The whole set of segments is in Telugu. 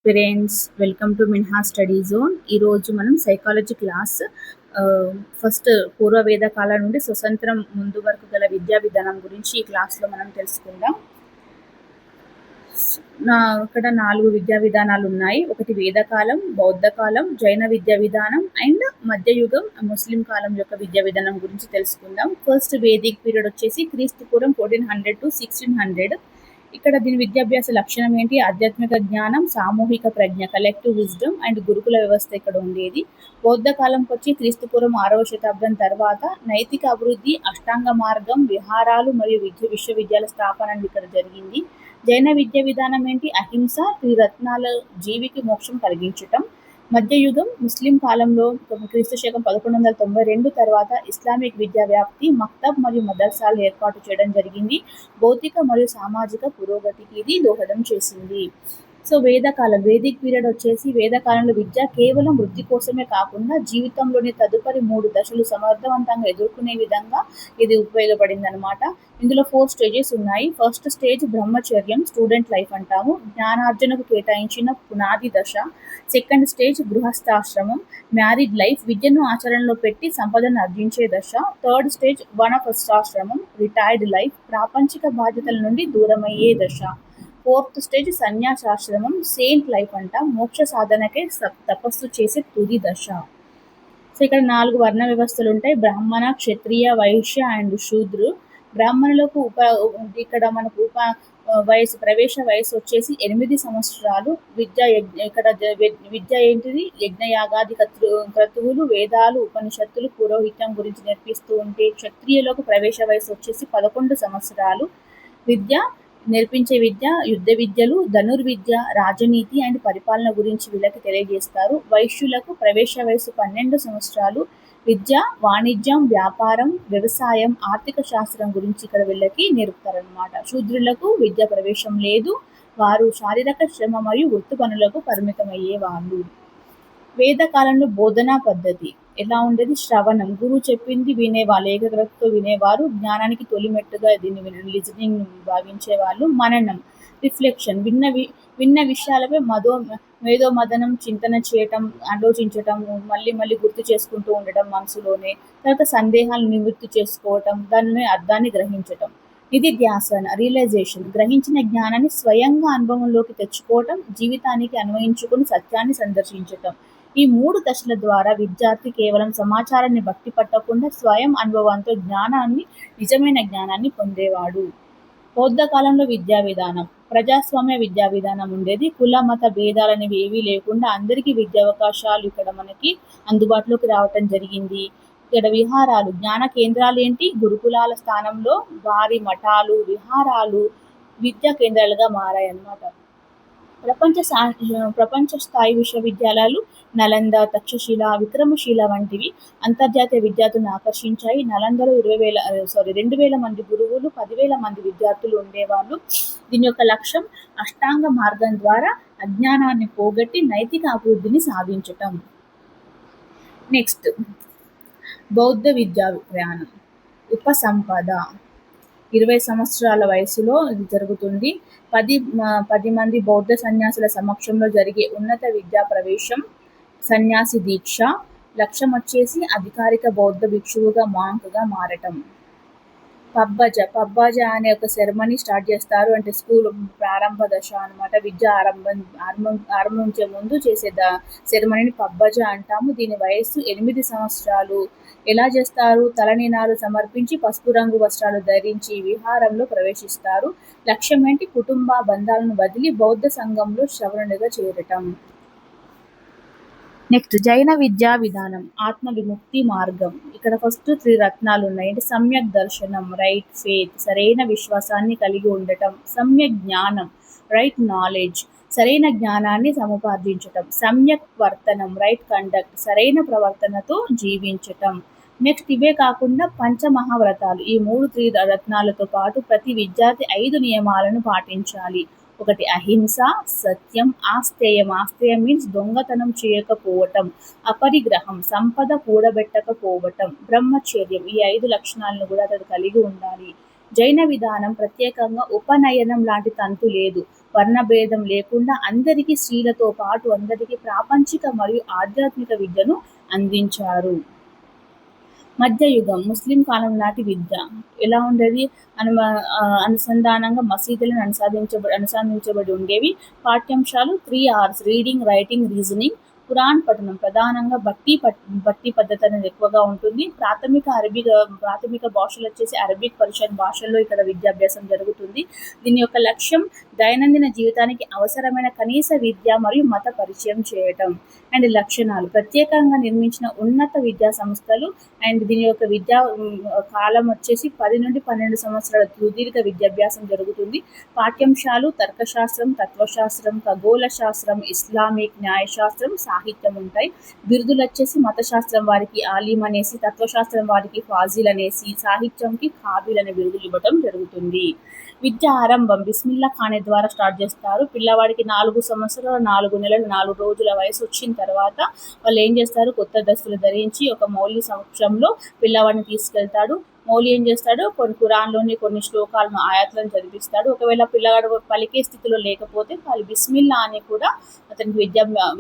Friends, welcome to Minha study zone. ఈరోజు మనం సైకాలజీ క్లాస్ ఫస్ట్ పూర్వవేద కాలం నుండి స్వతంత్రం ముందు వరకు గల విద్యా విధానం గురించి ఈ క్లాస్లో మనం తెలుసుకుందాం. ఇక్కడ 4 విద్యా విధానాలు ఉన్నాయి. ఒకటి వేదకాలం, బౌద్ధ కాలం, జైన విద్యా విధానం అండ్ మధ్యయుగం ముస్లిం కాలం యొక్క విద్యా విధానం గురించి తెలుసుకుందాం. ఫస్ట్ వేదిక్ పీరియడ్ వచ్చేసి క్రీస్తుపూర్వం 1400 to 1600. ఇక్కడ దీని విద్యాభ్యాస లక్షణం ఏంటి? ఆధ్యాత్మిక జ్ఞానం, సామూహిక ప్రజ్ఞ, కలెక్టివ్ విజ్డమ్ అండ్ గురుకుల వ్యవస్థ ఇక్కడ ఉండేది. బౌద్ధ కాలంకి వచ్చి క్రీస్తుపూర్వం 6వ శతాబ్దం తర్వాత నైతిక అభివృద్ధి, అష్టాంగ మార్గం, విహారాలు మరియు విశ్వవిద్యాలయ స్థాపన ఇక్కడ జరిగింది. జైన విద్యా విధానం ఏంటి? అహింస, త్రిరత్నాల, జీవికి మోక్షం కలిగించటం. మధ్యయుగం ముస్లిం కాలంలో క్రీస్తు శకం 1192 తర్వాత ఇస్లామిక్ విద్యా వ్యాప్తి, మక్తబ్ మరియు మదర్సాలు ఏర్పాటు చేయడం జరిగింది. భౌతిక మరియు సామాజిక పురోగతికి ఇది దోహదం చేసింది. సో వేదకాలం, వేదిక్ పీరియడ్ వచ్చేసి వేదకాలంలో విద్య కేవలం వృత్తి కోసమే కాకుండా జీవితంలోని తదుపరి 3 దశలు సమర్థవంతంగా ఎదుర్కొనే విధంగా ఇది ఉపయోగపడింది అనమాట. ఇందులో 4 స్టేజెస్ ఉన్నాయి. ఫస్ట్ స్టేజ్ బ్రహ్మచర్యం, స్టూడెంట్ లైఫ్ అంటాము, జ్ఞానార్జనకు కేటాయించిన పునాది దశ. సెకండ్ స్టేజ్ గృహస్థాశ్రమం, మ్యారీడ్ లైఫ్, విద్యను ఆచరణలో పెట్టి సంపదను ఆర్జించే దశ. థర్డ్ స్టేజ్ వనప్రస్థాశ్రమం, రిటైర్డ్ లైఫ్, ప్రాపంచిక బాధ్యతల నుండి దూరమయ్యే దశ. ఫోర్త్ స్టేజ్ సన్యాసాశ్రమం, సెయింట్ లైఫ్ అంట, మోక్ష సాధనకే తపస్సు చేసే తుది దశ. సో ఇక్కడ 4 వర్ణ వ్యవస్థలు ఉంటాయి: బ్రాహ్మణ, క్షత్రియ, వైశ్య అండ్ శూద్రు. బ్రాహ్మణులకు ఇక్కడ మనకు వయసు, ప్రవేశ వయసు వచ్చేసి 8 సంవత్సరాలు. విద్య ఏంటిది? యజ్ఞయాగాది క్రతువులు, వేదాలు, ఉపనిషత్తులు, పురోహిత్యం గురించి నేర్పిస్తూ ఉంటే, క్షత్రియులకు ప్రవేశ వయసు వచ్చేసి 11 సంవత్సరాలు. నేర్పించే విద్య యుద్ధ విద్యలు, ధనుర్విద్య, రాజనీతి అండ్ పరిపాలన గురించి వీళ్ళకి తెలియజేస్తారు. వైశ్యులకు ప్రవేశ వయసు 12 సంవత్సరాలు. విద్య, వాణిజ్యం, వ్యాపారం, వ్యవసాయం, ఆర్థిక శాస్త్రం గురించి ఇక్కడ వీళ్ళకి నేర్పుతారనమాట. శూద్రులకు విద్యా ప్రవేశం లేదు. వారు శారీరక శ్రమ మరియు వృత్తి పనులకు పరిమితమయ్యేవాళ్ళు. వేద కాలంలో బోధనా పద్ధతి ఎలా ఉండేది? శ్రవణం, గురువు చెప్పింది వినేవాళ్ళు, ఏకాగ్రతతో వినేవారు, జ్ఞానానికి తొలిమెట్టుగా దీన్ని లిజనింగ్ భావించేవాళ్ళు. మననం, రిఫ్లెక్షన్, విన్న విషయాలపై మేధోమథనం, చింతన చేయటం, ఆలోచించటం, మళ్ళీ గుర్తు చేసుకుంటూ ఉండటం మనసులోనే. తర్వాత సందేహాలు నివృత్తి చేసుకోవటం, దాని అర్థాన్ని గ్రహించటం. నిధిధ్యాసన, రియలైజేషన్, గ్రహించిన జ్ఞానాన్ని స్వయంగా అనుభవంలోకి తెచ్చుకోవటం, జీవితానికి అన్వయించుకుని సత్యాన్ని సందర్శించటం. ఈ 3 దశల ద్వారా విద్యార్థి కేవలం సమాచారాన్ని బట్టి పట్టకుండా స్వయం అనుభవంతో నిజమైన జ్ఞానాన్ని పొందేవాడు. బౌద్ధ కాలంలో విద్యా విధానం ప్రజాస్వామ్య విద్యా విధానం ఉండేది. కుల మత భేదాలనేవి ఏవీ లేకుండా అందరికీ విద్యా అవకాశాలు ఇక్కడ మనకి అందుబాటులోకి రావటం జరిగింది. ఇక్కడ విహారాలు, జ్ఞాన కేంద్రాలు ఏంటి? గురుకులాల స్థానంలో వారి మఠాలు, విహారాలు విద్యా కేంద్రాలుగా మారాయన్నమాట. ప్రపంచ స్థాయి విశ్వవిద్యాలయాలు నలంద, తక్షశిల, విక్రమశిల వంటివి అంతర్జాతీయ విద్యార్థులను ఆకర్షించాయి. నలందలో 2000 మంది గురువులు, 10,000 మంది విద్యార్థులు ఉండేవాళ్ళు. దీని యొక్క లక్ష్యం అష్టాంగ మార్గం ద్వారా అజ్ఞానాన్ని పోగొట్టి నైతిక అభివృద్ధిని సాధించటం. నెక్స్ట్ బౌద్ధ విద్యా ప్రయాణం. ఉపసంపద 20 సంవత్సరాల వయసులో ఇది జరుగుతుంది. 10 మంది బౌద్ధ సన్యాసుల సమక్షంలో జరిగే ఉన్నత విద్యా ప్రవేశం, సన్యాసి దీక్ష. లక్ష్యం వచ్చేసి అధికారిక బౌద్ధ భిక్షువుగా, మాంక్గా మారటం. పబ్బజ అనే ఒక సెరమనీ స్టార్ట్ చేస్తారు. అంటే స్కూల్ ప్రారంభ దశ అనమాట. విద్య ఆరంభించే ముందు చేసే సెరమనీని పబ్బజ అంటాము. దీని వయస్సు 8 సంవత్సరాలు. ఎలా చేస్తారు? తలనీనాలు సమర్పించి పసుపు రంగు వస్త్రాలు ధరించి విహారంలో ప్రవేశిస్తారు. లక్ష్యం ఏంటి? కుటుంబ బంధాలను వదిలి బౌద్ధ సంఘంలో శ్రవణుడిగా చేరటం. నెక్స్ట్ జైన విద్యా విధానం. ఆత్మ విముక్తి మార్గం. ఇక్కడ ఫస్ట్ 3 రత్నాలు ఉన్నాయి. అంటే సమ్యక్ దర్శనం, రైట్ ఫేత్, సరైన విశ్వాసాన్ని కలిగి ఉండటం. సమ్యక్ జ్ఞానం, రైట్ నాలెడ్జ్, సరైన జ్ఞానాన్ని సముపార్జించటం. సమ్యక్ వర్తనం, రైట్ కండక్ట్, సరైన ప్రవర్తనతో జీవించటం. నెక్స్ట్ ఇవే కాకుండా పంచమహావ్రతాలు, ఈ 3 రత్నాలతో పాటు ప్రతి విద్యార్థి 5 నియమాలను పాటించాలి. ఒకటి అహింస, సత్యం, ఆస్తేయం. ఆస్తేయం మీన్స్ దొంగతనం చేయకపోవటం. అపరిగ్రహం, సంపద కూడబెట్టకపోవటం. బ్రహ్మచర్యం, ఈ 5 లక్షణాలను కూడా అతడు కలిగి ఉండాలి. జైన విధానం ప్రత్యేకంగా ఉపనయనం లాంటి తంతు లేదు. వర్ణభేదం లేకుండా అందరికీ, స్త్రీలతో పాటు అందరికీ ప్రాపంచిక మరియు ఆధ్యాత్మిక విద్యను అందించారు. మధ్యయుగం ముస్లిం కాలం నాటి విద్య ఎలా ఉండేది? అనుసంధానంగా మసీదులను అనుసంధించబడి ఉండేవి. పాఠ్యాంశాలు 3 R's: reading, writing, reasoning. Quran పఠనం ప్రధానంగా బట్టి పద్ధతి అనేది ఎక్కువగా ఉంటుంది. ప్రాథమిక భాషలు వచ్చేసి అరబిక్, పర్షియన్ భాషల్లో ఇక్కడ విద్యాభ్యాసం జరుగుతుంది. దీని యొక్క లక్ష్యం దైనందిన జీవితానికి అవసరమైన కనీస విద్య మరియు మత పరిచయం చేయటం. అండ్ లక్షణాలు: ప్రత్యేకంగా నిర్మించిన ఉన్నత విద్యా సంస్థలు. అండ్ దీని యొక్క విద్యా కాలం వచ్చేసి 10 నుండి 12 సంవత్సరాల సుదీర్ఘ విద్యాభ్యాసం జరుగుతుంది. పాఠ్యాంశాలు తర్కశాస్త్రం, తత్వశాస్త్రం, ఖగోళ శాస్త్రం, ఇస్లామిక్, న్యాయశాస్త్రం, సాహిత్యం ఉంటాయి. బిరుదులు వచ్చేసి మతశాస్త్రం వారికి ఆలిం అనేసి, తత్వశాస్త్రం వారికి ఫాజిల్ అనేసి, సాహిత్యంకి కాబిల్ అనే బిరుదులు ఇవ్వడం జరుగుతుంది. విద్య ఆరంభం బిస్మిల్లా ఖానీ ద్వారా స్టార్ట్ చేస్తారు. పిల్లవాడికి 4 సంవత్సరాలు 4 నెలలు 4 రోజుల వయసు వచ్చిన తర్వాత వాళ్ళు ఏం చేస్తారు? కొత్త దుస్తులు ధరించి ఒక మౌలి సమక్షంలో పిల్లవాడిని తీసుకెళ్తాడు. మౌలి ఏం చేస్తాడు? ఖురాన్లోని కొన్ని శ్లోకాలను, ఆయాత్లను చదివిస్తాడు. ఒకవేళ పిల్లవాడు పలికే స్థితిలో లేకపోతే వాళ్ళు బిస్మిల్లా అని కూడా అతనికి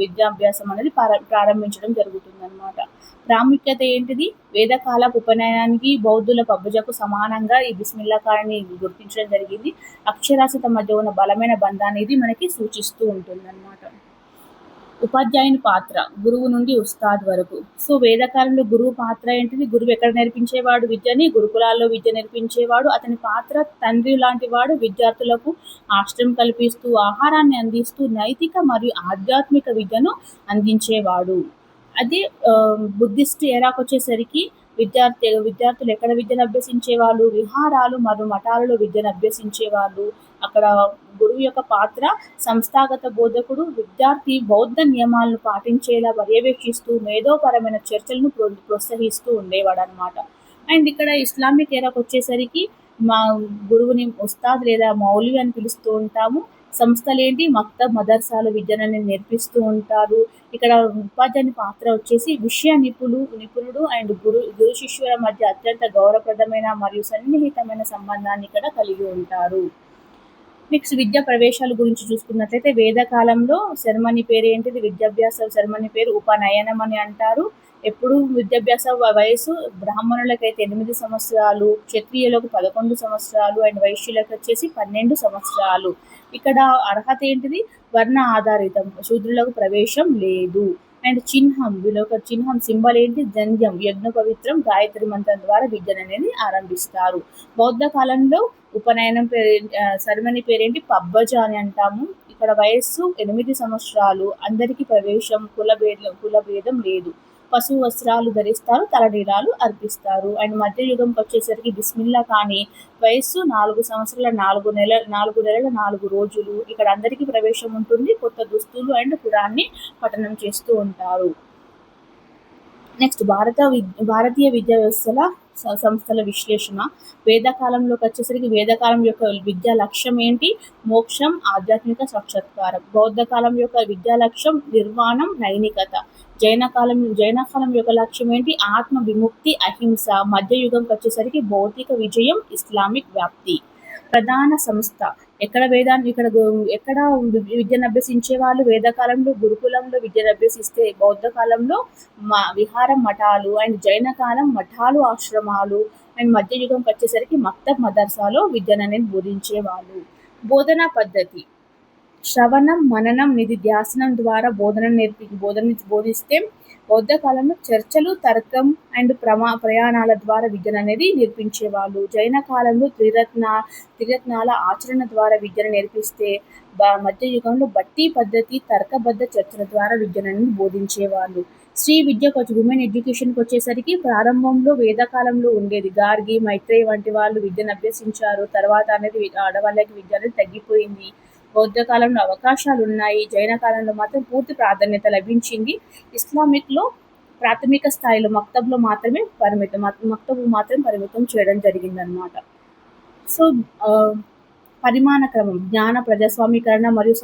విద్యాభ్యాసం అనేది ప్రారంభించడం జరుగుతుందన్నమాట. ప్రాముఖ్యత ఏంటిది? వేదకాలపు ఉపనయనానికి బౌద్ధుల పబ్బజకు సమానంగా ఈ బిస్మిల్లా ఖానీ గుర్తించడం జరిగింది. అక్షరాస్యత మధ్య ఉన్న బలమైన బంధాన్ని ఇది మనకి సూచిస్తూ ఉంటుందన్నమాట. ఉపాధ్యాయుని పాత్ర గురువు నుండి ఉస్తాద్ వరకు. సో వేదకాలంలో గురువు పాత్ర ఏంటిది? గురువు ఎక్కడ నేర్పించేవాడు విద్యని? గురుకులాల్లో విద్య నేర్పించేవాడు. అతని పాత్ర తండ్రి లాంటి వాడు. విద్యార్థులకు ఆశ్రయం కల్పిస్తూ, ఆహారాన్ని అందిస్తూ, నైతిక మరియు ఆధ్యాత్మిక విద్యను అందించేవాడు. అదే బుద్ధిస్ట్ ఎరాకు వచ్చేసరికి విద్యార్థులు ఎక్కడ విద్యను అభ్యసించేవాళ్ళు? విహారాలు మరియు మఠాలలో విద్యను అభ్యసించేవాళ్ళు. అక్కడ గురువు యొక్క పాత్ర సంస్థాగత బోధకుడు. విద్యార్థి బౌద్ధ నియమాలను పాటించేలా పర్యవేక్షిస్తూ మేధోపరమైన చర్చలను ప్రోత్సహిస్తూ ఉండేవాడు అనమాట. అండ్ ఇక్కడ ఇస్లామిక్ ఎరాకు వచ్చేసరికి మా గురువుని ఉస్తాద్ లేదా మౌలి అని పిలుస్తూ ఉంటాము. సంస్థలేంటి? మక్తబ్, మదర్సాలు విద్యను నేర్పిస్తూ ఉంటారు. ఇక్కడ ఉపాధ్యాయుని పాత్ర వచ్చేసి విషయ నిపుణుడు అండ్ గురు శిష్యుల మధ్య అత్యంత గౌరవప్రదమైన మరియు సన్నిహితమైన సంబంధాన్ని ఇక్కడ కలిగి ఉంటారు. నెక్స్ట్ విద్యా ప్రవేశాల గురించి చూసుకున్నట్లయితే వేదకాలంలో సెరమనీ పేరు ఏంటిది? విద్యాభ్యాస సెరమనీ పేరు ఉపనయనం అని అంటారు. ఎప్పుడు విద్యాభ్యాస వయసు బ్రాహ్మణులకైతే 8 సంవత్సరాలు, క్షత్రియులకు 11 సంవత్సరాలు అండ్ వైశ్యులకు వచ్చేసి 12 సంవత్సరాలు. ఇక్కడ అర్హత ఏంటిది? వర్ణ ఆధారితం. శూద్రులకు ప్రవేశం లేదు. అండ్ చిహ్నం, వీళ్ళొక చిహ్నం సింబల్ ఏంటి? జంధ్యం, యజ్ఞ పవిత్రం, గాయత్రి మంత్రం ద్వారా విద్యను అనేది ఆరంభిస్తారు. బౌద్ధ కాలంలో ఉపనయనం సెరమనీ పేరేంటి? పబ్బజ అని అంటాము. ఇక్కడ వయస్సు 8 సంవత్సరాలు. అందరికీ ప్రవేశం, కులభేదం లేదు. పశువు వస్త్రాలు ధరిస్తారు, తలనీలాలు అర్పిస్తారు. అండ్ మధ్యయుగంకి వచ్చేసరికి బిస్మిల్లా ఖానీ వయస్సు 4 సంవత్సరాల 4 నెలల 4 రోజులు. ఇక్కడ అందరికీ ప్రవేశం ఉంటుంది. కొత్త దుస్తులు అండ్ ఖురాన్ని పఠనం చేస్తూ ఉంటారు. నెక్స్ట్ భారతీయ విద్యా వ్యవస్థల సంస్థల విశ్లేషణ. వేదకాలంలోకి వచ్చేసరికి వేదకాలం యొక్క విద్యా లక్ష్యం ఏంటి? మోక్షం, ఆధ్యాత్మిక సాక్షాత్కారం. బౌద్ధ కాలం యొక్క విద్యా లక్ష్యం నిర్వాణం, నైతికత. జైన కాలం యొక్క లక్ష్యం ఏంటి? ఆత్మ విముక్తి, అహింస. మధ్యయుగంకి వచ్చేసరికి భౌతిక విజయం, ఇస్లామిక్ వ్యాప్తి. ప్రధాన సంస్థ ఎక్కడ విద్యను అభ్యసించే వాళ్ళు? వేదకాలంలో గురుకులంలో విద్యను అభ్యసిస్తే బౌద్ధ కాలంలో విహారం, మఠాలు. అండ్ జైన కాలం మఠాలు, ఆశ్రమాలు. అండ్ మధ్యయుగంకి వచ్చేసరికి మక్తబ్, మదర్సాలో విద్యను అనేది బోధించేవాళ్ళు. బోధనా పద్ధతి శ్రవణం, మననం, నిధిధ్యాసనం ద్వారా బోధిస్తే బౌద్ధ కాలంలో చర్చలు, తర్కం అండ్ ప్రయాణాల ద్వారా విద్యను అనేది నేర్పించేవాళ్ళు. జైన కాలంలో త్రిరత్నాల ఆచరణ ద్వారా విద్యను నేర్పిస్తే మధ్యయుగంలో బట్టి పద్ధతి, తర్కబద్ధ చర్చల ద్వారా విద్యను అనేది బోధించేవాళ్ళు. స్త్రీ విద్యకు ఉమెన్ ఎడ్యుకేషన్కి వచ్చేసరికి ప్రారంభంలో వేదకాలంలో ఉండేది. గార్గి, మైత్రేయి వంటి వాళ్ళు విద్యను అభ్యసించారు. తర్వాత అనేది ఆడవాళ్ళకి విద్య అనేది తగ్గిపోయింది. బౌద్ధ కాలంలో అవకాశాలు ఉన్నాయి. జైన కాలంలో మాత్రం పూర్తి ప్రాధాన్యత లభించింది. ఇస్లామిక్లో ప్రాథమిక స్థాయిలో మక్తబు మాత్రం పరిమితం చేయడం జరిగిందనమాట. సో పరిమాణ క్రమం, జ్ఞాన ప్రజాస్వామీకరణ మరియు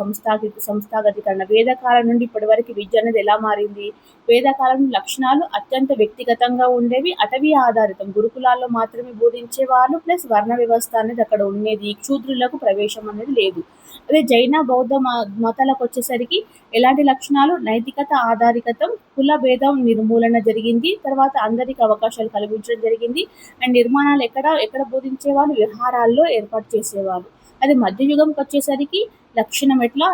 సంస్థాగతీకరణ. వేదకాలం నుండి ఇప్పటివరకు విద్య అనేది ఎలా మారింది? వేదకాలం లక్షణాలు అత్యంత వ్యక్తిగతంగా ఉండేవి, అటవీ ఆధారితం, గురుకులాల్లో మాత్రమే బోధించేవాళ్ళు, ప్లస్ వర్ణ వ్యవస్థ అనేది అక్కడ ఉండేది, క్షూద్రులకు ప్రవేశం అనేది లేదు. అదే జైన బౌద్ధ మతాలకు వచ్చేసరికి ఎలాంటి లక్షణాలు? నైతికత ఆధారికతం, కుల భేదం నిర్మూలన జరిగింది, తర్వాత అందరికీ అవకాశాలు కల్పించడం జరిగింది. అండ్ నిర్మాణాలు ఎక్కడ బోధించేవాళ్ళు? విహారాల్లో ఏర్పాటు చేసేవాళ్ళు. అదే మధ్యయుగంకి వచ్చేసరికి లక్షణం ఎట్లా?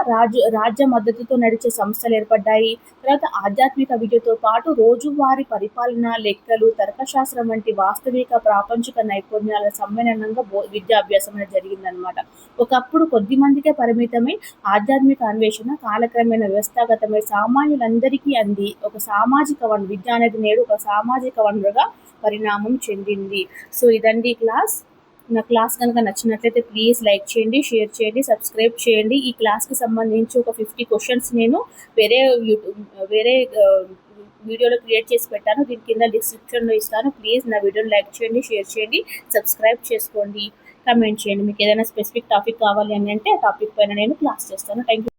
రాజ్య మద్దతుతో నడిచే సంస్థలు ఏర్పడ్డాయి. తర్వాత ఆధ్యాత్మిక విద్యతో పాటు రోజువారీ పరిపాలన, లెక్కలు, తర్కశాస్త్రం వంటి వాస్తవిక ప్రాపంచిక నైపుణ్యాల సమ్మేళనంగా విద్యాభ్యాసం అనేది జరిగిందనమాట. ఒకప్పుడు కొద్ది మందికే పరిమితమై ఆధ్యాత్మిక అన్వేషణ కాలక్రమేణా వ్యవస్థాగతమై సామాన్యులందరికీ అంది ఒక సామాజిక వనరు. విద్య అనేది నేడు ఒక సామాజిక వనరుగా పరిణామం చెందింది. సో ఇదండి క్లాస్. నా క్లాస్ కనుక నచ్చినట్లయితే ప్లీజ్ లైక్ చేయండి, షేర్ చేయండి, సబ్స్క్రైబ్ చేయండి. ఈ క్లాస్కి సంబంధించి ఒక 50 క్వశ్చన్స్ నేను వేరే వీడియోలో క్రియేట్ చేసి పెట్టాను. దీని కింద డిస్క్రిప్షన్లో ఇస్తాను. ప్లీజ్ నా వీడియోని లైక్ చేయండి, షేర్ చేయండి, సబ్స్క్రైబ్ చేసుకోండి, కమెంట్ చేయండి. మీకు ఏదైనా స్పెసిఫిక్ టాపిక్ కావాలి అని అంటే ఆ టాపిక్ పైన నేను క్లాస్ చేస్తాను. Thank you.